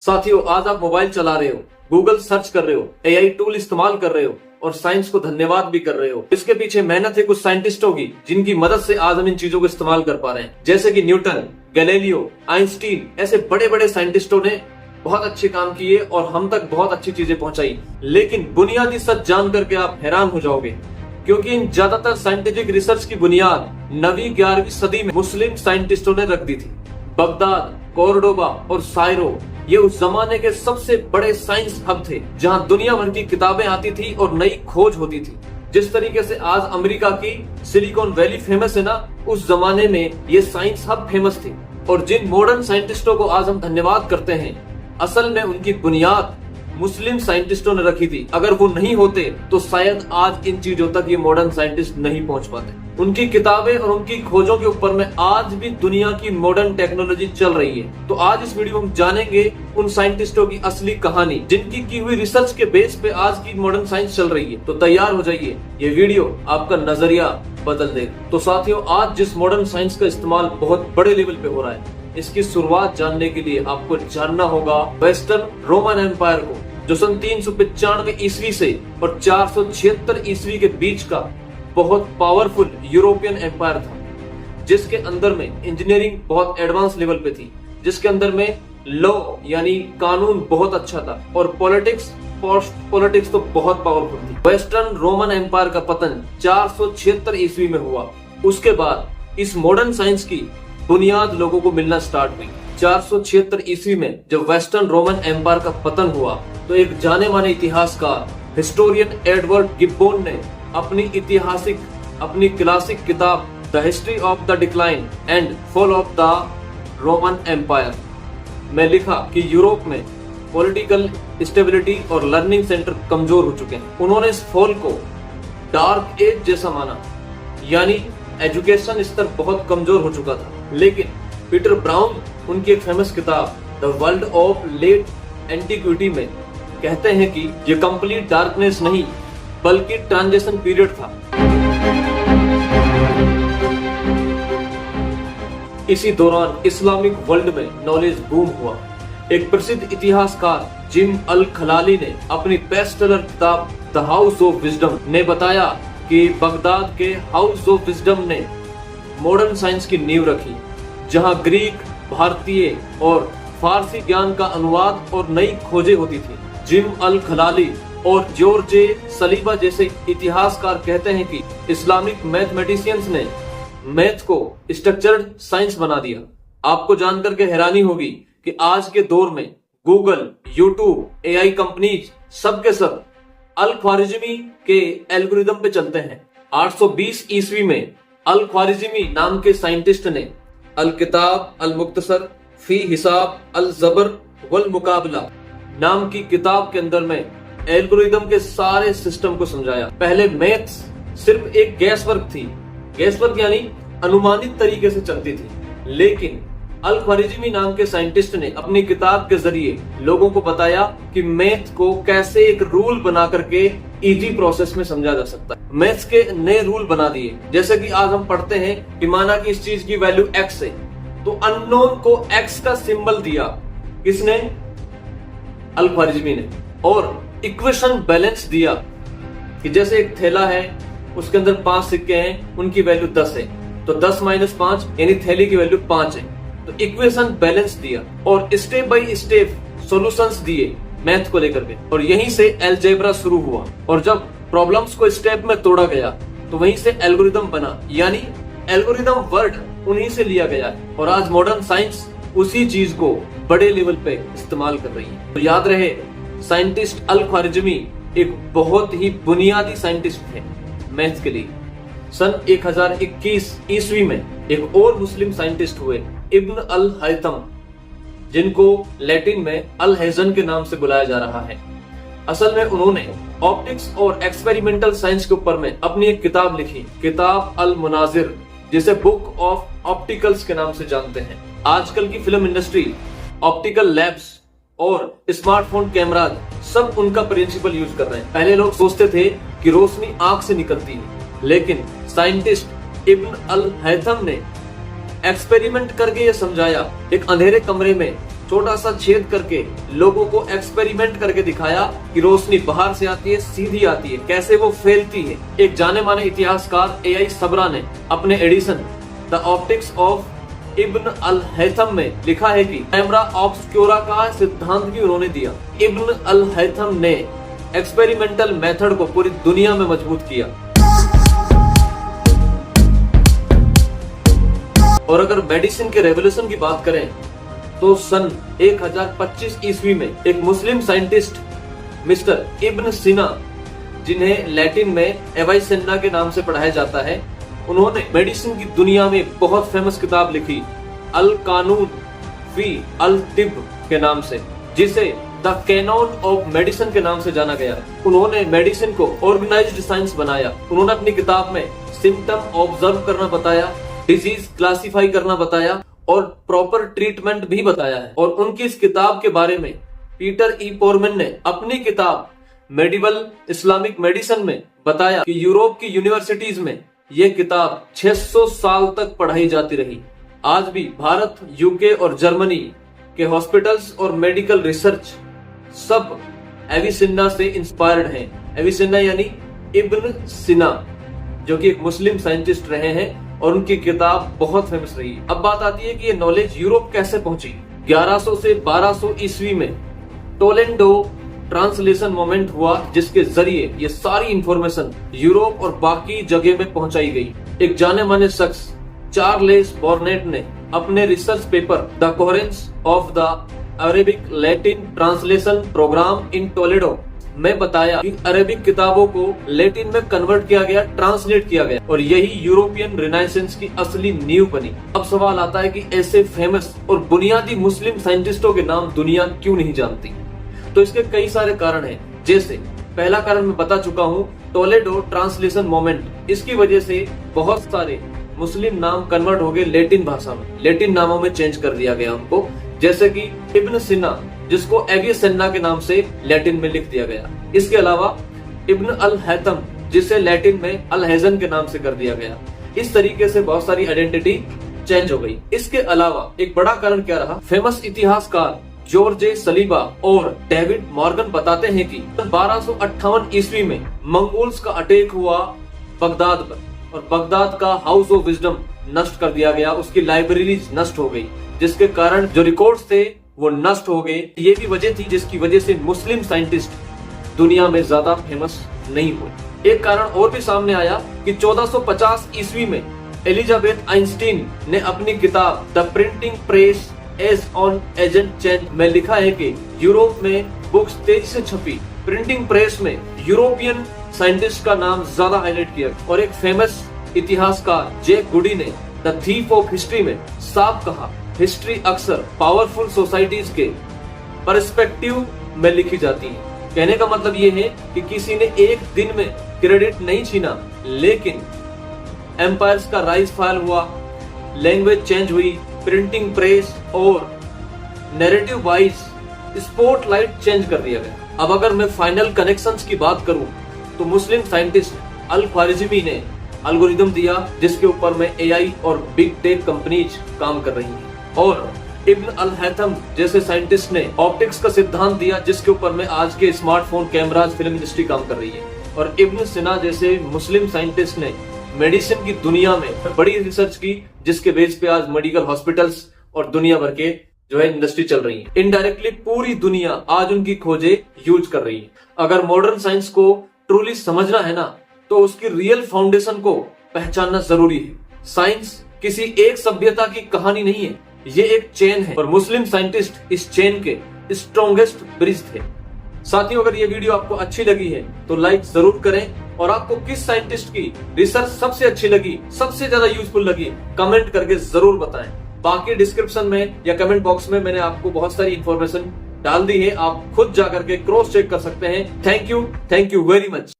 साथियों, आज आप मोबाइल चला रहे हो, गूगल सर्च कर रहे हो, एआई टूल इस्तेमाल कर रहे हो और साइंस को धन्यवाद भी कर रहे हो। इसके पीछे मेहनत है कुछ साइंटिस्टों की, जिनकी मदद से आज हम इन चीजों को इस्तेमाल कर पा रहे हैं। जैसे कि न्यूटन, गैलीलियो, आइंस्टीन, ऐसे बड़े बड़े साइंटिस्टों ने बहुत अच्छे काम किए और हम तक बहुत अच्छी चीजें पहुंचाई। लेकिन बुनियादी सच जान करके आप हैरान हो जाओगे, क्योंकि इन ज्यादातर साइंटिफिक रिसर्च की बुनियाद 9वीं 11वीं सदी में मुस्लिम साइंटिस्टों ने रख दी थी। बगदाद, कोर्डोबा और साइरो ये उस जमाने के सबसे बड़े साइंस हब थे, जहां दुनिया भर की किताबें आती थी और नई खोज होती थी। जिस तरीके से आज अमेरिका की सिलिकॉन वैली फेमस है ना, उस जमाने में ये साइंस हब फेमस थी। और जिन मॉडर्न साइंटिस्टों को आज हम धन्यवाद करते हैं, असल में उनकी बुनियाद मुस्लिम साइंटिस्टों ने रखी थी। अगर वो नहीं होते तो शायद आज इन चीजों तक ये मॉडर्न साइंटिस्ट नहीं पहुंच पाते। उनकी किताबें और उनकी खोजों के ऊपर में आज भी दुनिया की मॉडर्न टेक्नोलॉजी चल रही है। तो आज इस वीडियो में हम जानेंगे उन साइंटिस्टों की असली कहानी, जिनकी की हुई रिसर्च के बेस पे आज की मॉडर्न साइंस चल रही है। तो तैयार हो जाइए, ये वीडियो आपका नजरिया बदल देगा। तो साथियों, आज जिस मॉडर्न साइंस का इस्तेमाल बहुत बड़े लेवल पे हो रहा है, इसकी शुरुआत जानने के लिए आपको जानना होगा वेस्टर्न रोमन एम्पायर को, जो सन 395 ईस्वी से और 476 ईस्वी के बीच का बहुत पावरफुल यूरोपियन एम्पायर था, जिसके अंदर में इंजीनियरिंग बहुत एडवांस लेवल पे थी, जिसके अंदर में लॉ यानी कानून बहुत अच्छा था और पॉलिटिक्स तो बहुत पावरफुल थी। वेस्टर्न रोमन एम्पायर का पतन 476 ईस्वी में हुआ। उसके बाद इस मॉडर्न साइंस की बुनियाद लोगों को मिलना स्टार्ट हुई। 476 ईस्वी में जब वेस्टर्न रोमन एम्पायर का पतन हुआ, तो एक जाने माने इतिहासकार हिस्टोरियन एडवर्ड गिब्बन ने अपनी क्लासिक किताब the history of the decline and fall of the Roman empire में लिखा कि यूरोप में पॉलिटिकल स्टेबिलिटी और लर्निंग सेंटर कमजोर हो चुके हैं। उन्होंने इस फॉल को डार्क एज जैसा माना, यानी एजुकेशन स्तर बहुत कमजोर हो चुका था। लेकिन पीटर ब्राउन उनकी एक फेमस किताब the world of late antiquity में कहते हैं कि ये कंप्लीट डार्कनेस नहीं, बल्कि ट्रांजिशन पीरियड था। इसी दौरान इस्लामिक वर्ल्ड में नॉलेज बूम हुआ। एक प्रसिद्ध इतिहासकार जिम अल खलाली ने अपनी बेस्टसेलर किताब द हाउस ऑफ विजडम ने बताया कि बगदाद के हाउस ऑफ विजडम ने मॉडर्न साइंस की नींव रखी, जहां ग्रीक, भारतीय और फारसी ज्ञान का अनुवाद और नई खोजें होती थी। जिम अल खलाली और जॉर्ज सलीबा जैसे इतिहासकार कहते हैं कि इस्लामिक मैथमेटिशियंस ने मैथ को स्ट्रक्चर्ड साइंस बना दिया। आपको जानकर के हैरानी होगी कि आज के दौर में गूगल, यूट्यूब, एआई कंपनीज सब के सब अल ख्वारिज़मी के एल्गोरिदम पे चलते हैं। 820 ईस्वी में अल ख्वारिज़मी नाम के साइंटिस्ट ने अल किताब अल मुख्तसर फी हिसाब अल जबर वल मुकाबला नाम की किताब के अंदर में एल्गोरिदम के सारे सिस्टम को समझाया। पहले मैथ्स सिर्फ एक गैस वर्क थी, गैस वर्क यानी अनुमानित तरीके से चलती थी। लेकिन अल ख्वारिज़मी नाम के साइंटिस्ट ने अपनी किताब के जरिए लोगों को बताया कि मैथ को कैसे एक रूल बना करके इजी प्रोसेस में समझा जा सकता है। मैथ्स के नए रूल बना दिए, जैसे कि आज हम पढ़ते हैं कि माना कि इस चीज की वैल्यू x है, तो अननोन को x का सिंबल दिया किसने? अल ख्वारिज़मी ने। और इक्वेशन बैलेंस दिया कि जैसे एक थैला है, उसके अंदर 5 सिक्के हैं, उनकी वैल्यू 10 है, तो 10 - 5 यानी थैली की वैल्यू 5 है। तो इक्वेशन बैलेंस दिया और स्टेप बाय स्टेप सॉल्यूशंस दिए मैथ को लेकर के, और यहीं से अलजेब्रा शुरू हुआ। और जब प्रॉब्लम्स को स्टेप में तोड़ा गया, तो वहीं से एल्गोरिदम बना, यानी एल्गोरिदम वर्ड उन्हीं से लिया गया है। और आज मॉडर्न साइंस उसी चीज को बड़े लेवल पे इस्तेमाल कर रही है। तो याद रहे, साइंटिस्ट अल ख्वारिज़मी एक बहुत ही बुनियादी साइंटिस्ट थे मैथ के लिए। सन 1021 ईस्वी में एक और मुस्लिम साइंटिस्ट हुए, इब्न अल हैथम, जिनको लैटिन में अल हैज़न के नाम से बुलाया जा रहा है। असल में उन्होंने ऑप्टिक्स और एक्सपेरिमेंटल साइंस के ऊपर में अपनी एक किताब लिखी, किताब अल मुनाजिर, जिसे बुक ऑफ ऑप्टिकल्स के नाम से जानते हैं। आजकल की फिल्म इंडस्ट्री, ऑप्टिकल लैब्स और स्मार्टफोन कैमरा सब उनका प्रिंसिपल यूज कर रहे हैं। पहले लोग सोचते थे कि रोशनी आंख से निकलती है, लेकिन साइंटिस्ट इब्न अल हैथम ने एक्सपेरिमेंट करके ये समझाया। एक अंधेरे कमरे में छोटा सा छेद करके लोगों को एक्सपेरिमेंट करके दिखाया कि रोशनी बाहर से आती है, सीधी आती है, कैसे वो फैलती है। एक जाने माने इतिहासकार AI सबरा ने अपने edition the optics of Ibn al Haytham में लिखा है कि कैमरा ऑब्सक्यूरा का सिद्धांत भी उन्होंने दिया। इब्न अल हैथम ने एक्सपेरिमेंटल मेथड को पूरी दुनिया में मजबूत किया। और अगर मेडिसिन के रेवोल्यूशन की बात करें तो सन 1025 ईस्वी में एक मुस्लिम साइंटिस्ट मिस्टर इब्न सीना, जिन्हें लैटिन में एविसेना के नाम से पढ़ाया जाता है, उन्होंने मेडिसिन की दुनिया में बहुत फेमस किताब लिखी अल कानून फी अल तिब के नाम से, जिसे द कैनन ऑफ मेडिसिन के नाम से जाना गया। उन्होंने मेडिसिन को ऑर्गेनाइज्ड साइंस बनाया। उन्होंने अपनी किताब में सिम्टम ऑब्जर्व करना बताया, डिजीज क्लासिफाई करना बताया और प्रॉपर ट्रीटमेंट भी बताया है। और उनकी इस किताब के बारे में पीटर ई पोरमैन ने अपनी किताब मेडिवल इस्लामिक मेडिसिन में बताया कि यूरोप की यूनिवर्सिटीज में यह किताब 600 साल तक पढ़ाई जाती रही। आज भी भारत, यूके और जर्मनी के हॉस्पिटल्स और मेडिकल रिसर्च सब एविसेना से इंस्पायर्ड हैं। एविसेना यानी इब्न सीना, जो कि एक मुस्लिम साइंटिस्ट रहे हैं और उनकी किताब बहुत फेमस रही। अब बात आती है कि ये नॉलेज यूरोप कैसे पहुंची। 1100 से 1200 ईस्वी में टोलेडो ट्रांसलेशन मोमेंट हुआ, जिसके जरिए ये सारी इंफॉर्मेशन यूरोप और बाकी जगह में पहुंचाई गई। एक जाने माने शख्स चार्लेस बॉर्नेट ने अपने research paper the coherence of the Arabic Latin translation program in Toledo में बताया कि अरेबिक किताबों को लैटिन में कन्वर्ट किया गया, ट्रांसलेट किया गया, और यही यूरोपियन रिनाइसेंस की असली नींव बनी। अब सवाल आता है कि ऐसे फेमस और बुनियादी मुस्लिम साइंटिस्टों के नाम दुनिया क्यों नहीं जानती। तो इसके कई सारे कारण हैं। जैसे पहला कारण मैं बता चुका हूँ, टोलेडो ट्रांसलेशन मोमेंट। इसकी वजह से बहुत सारे मुस्लिम नाम कन्वर्ट हो गए लैटिन भाषा में, लैटिन नामों में चेंज कर दिया गया उनको। जैसे कि इब्न सीना, जिसको एविसेना के नाम से लैटिन में लिख दिया गया। इसके अलावा इब्न अल हैथम, जिसे लैटिन में अल हैजन के नाम से कर दिया गया। इस तरीके से बहुत सारी आइडेंटिटी चेंज हो गई। इसके अलावा एक बड़ा कारण क्या रहा, फेमस इतिहासकार जॉर्ज सलीबा और डेविड मॉर्गन बताते हैं कि 1258 ईस्वी में मंगोल्स का अटैक हुआ बगदाद पर, और बगदाद का हाउस ऑफ विजडम नष्ट कर दिया गया, उसकी लाइब्रेरीज नष्ट हो गई, जिसके कारण जो रिकॉर्ड्स थे वो नष्ट हो गए। ये भी वजह थी जिसकी वजह से मुस्लिम साइंटिस्ट दुनिया में ज्यादा फेमस नहीं हुए। एक कारण और भी सामने आया कि 1450 ईस्वी में एलिजाबेथ आइंस्टीन ने अपनी किताब the printing press as an agent change में लिखा है कि यूरोप में बुक्स तेजी से छपी। प्रिंटिंग प्रेस में यूरोपियन साइंटिस्ट का नाम ज्यादा हाईलाइट किया। और एक फेमस इतिहासकार जे गुडी ने द थीफ ऑफ हिस्ट्री में साफ कहा, हिस्ट्री अक्सर पावरफुल सोसाइटीज के पर्सपेक्टिव में लिखी जाती है। कहने का मतलब ये है कि किसी ने एक दिन में क्रेडिट नहीं छीना, लेकिन एम्पायर्स का राइज फॉल हुआ, लैंग्वेज चेंज हुई, प्रिंटिंग प्रेस और नैरेटिव वाइज स्पॉटलाइट चेंज कर दिया गया। अब अगर मैं फाइनल कनेक्शंस की बात करूं तो मुस्लिम साइंटिस्ट अल ख्वारिज़मी ने एल्गोरिदम दिया, जिसके ऊपर में AI और बिग टेक कंपनीज काम कर रही हैं। और इब्न अल हैथम जैसे साइंटिस्ट ने ऑप्टिक्स का सिद्धांत दिया, जिसके ऊपर में आज के स्मार्टफोन, कैमराज, फिल्म इंडस्ट्री काम कर रही है। और इब्न सीना जैसे मुस्लिम साइंटिस्ट ने मेडिसिन की दुनिया में बड़ी रिसर्च की, जिसके बेस पे आज मेडिकल हॉस्पिटल्स और दुनिया भर के जो है इंडस्ट्री चल रही है। इनडायरेक्टली पूरी दुनिया आज उनकी खोजें यूज कर रही है। अगर मॉडर्न साइंस को ट्रूली समझना है ना, तो उसकी रियल फाउंडेशन को पहचानना जरूरी है। साइंस किसी एक सभ्यता की कहानी नहीं है, ये एक चेन है, और मुस्लिम साइंटिस्ट इस चेन के स्ट्रॉन्गेस्ट ब्रिज थे। साथियों, अगर ये वीडियो आपको अच्छी लगी है तो लाइक जरूर करें, और आपको किस साइंटिस्ट की रिसर्च सबसे अच्छी लगी, सबसे ज्यादा यूजफुल लगी, कमेंट करके जरूर बताएं। बाकी डिस्क्रिप्शन में या कमेंट बॉक्स में मैंने आपको बहुत सारी इंफॉर्मेशन डाल दी है, आप खुद जाकर के क्रॉस चेक कर सकते हैं। Thank you very much.